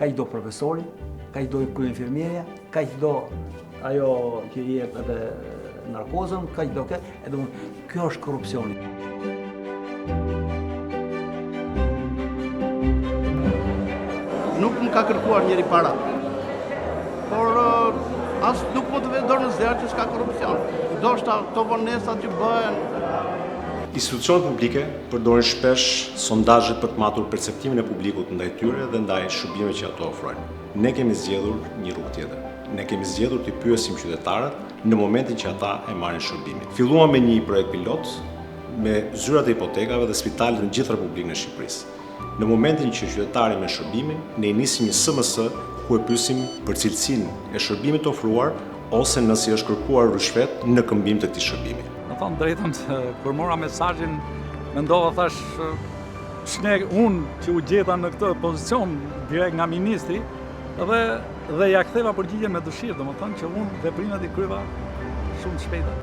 ka çdo profesori, ka çdo kryeinfermierja, ka çdo ajo që i jep edhe narkozën, ka çdo kë, edhe kjo është korrupsioni. Nuk më ka kërkuar njëri para, por as nuk më të vetë dorë në zjarë që s'ka korrupsion. Do shta këto vonesat që bëhen. Institucionet publike përdorin shpesh sondazhe për të matur perceptimin e publikut ndaj tyre dhe ndaj shërbimeve që ato ofrojnë. Ne kemi zgjedhur një rrugë tjetër. Ne kemi zgjedhur të pyesim qytetarët në momentin që ata e marrin shërbimin. Filluam me një projekt pilot me zyrat e hipotekave dhe spitalet në gjithë Republikën e Shqipërisë. Në momentin që qytetari me shërbimin, ne i nisim një SMS ku e pyesim për cilësinë e shërbimit të ofruar ose nëse është kërkuar rishfet në këmbim të këtij shërbimi. Në thonë drejtën, kur mora mesazhin, mendova thash, unë që u gjeta në këtë pozicion direkt nga ministri, dhe ja ktheva përgjigjen me dëshirë, domethënë që unë veprimet i kryeva shumë shpejta.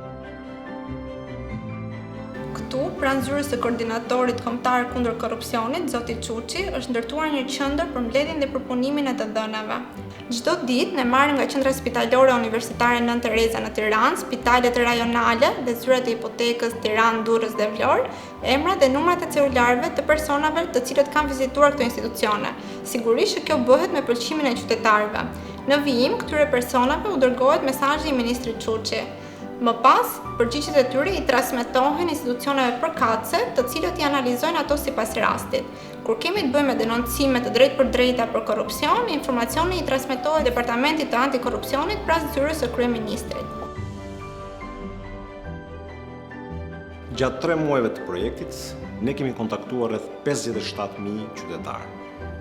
Këtu, pranë zyrës së koordinatorit kombëtar kundër korrupsionit, zoti Çuçi, është ndërtuar një qendër për mbledhjen dhe përpunimin e të dhënave. Çdo ditë ne marrim nga qendra spitalore universitare Nën Tereza në Tiranë, spitalet rajonale dhe zyrat e hipotekës Tiranë, Durrës dhe Vlorë, emrat dhe numrat e celularëve të personave të cilët kanë vizituar këto institucione. Sigurisht që kjo bëhet me pëlqimin e qytetarëve. Në vijim këtyre personave u dërgohet mesazhi i ministrit Çuçi. Më pas, përgjigjet e tyre i transmetohen institucioneve përkatëse, të cilët i analizojnë ato sipas rastit. Kur kemi të bëjmë me denoncime të drejtpërdrejta për korrupsion, informacioni i transmetohet Departamentit të Antikorrupsionit pas zyrës së kryeministrit. Gjatë 3 muajve të projektit, ne kemi kontaktuar rreth 57.000 qytetarë.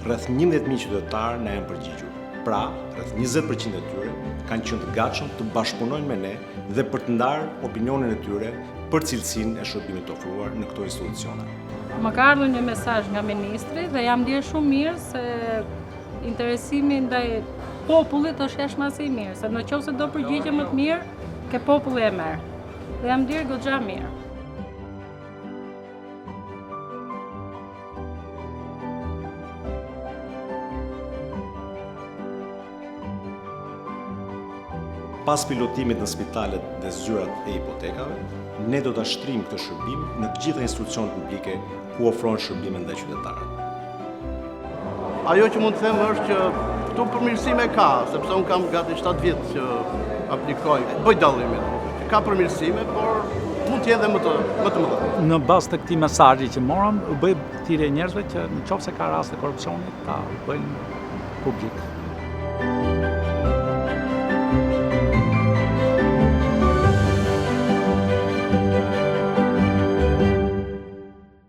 Rreth 11.000 qytetarë na janë përgjigjur. Pra, rreth 20% e tyre kanë qenë të gatshëm të bashkëpunojnë me ne dhe për të ndarë opinionin e tyre për cilësinë e shërbimit të ofruar në këto institucione. Më ka ardhur një mesazh nga ministri dhe jam ndier shumë mirë se interesimi ndaj popullit është jashtëmasi i mirë, se nëse do përgjigje më të mirë, ke populli e merr. Dhe jam ndier goxha mirë. Pas pilotimit në spitalet dhe zyrat e hipotekave, ne do ta shtrijmë këtë shërbim në të gjitha institucionet publike ku ofrohen shërbime ndaj qytetarëve. Ajo që mund të them është që këtu përmirësime ka, sepse unë kam gati 7 vjet që aplikoj, bëj dallimin. Ka përmirësime, por mund të jetë edhe më të mëdha. Në bazë të këtij mesazhi që morëm, u bëj thirrje njerëzve që nëse ka raste korrupsioni ta bëjnë publik.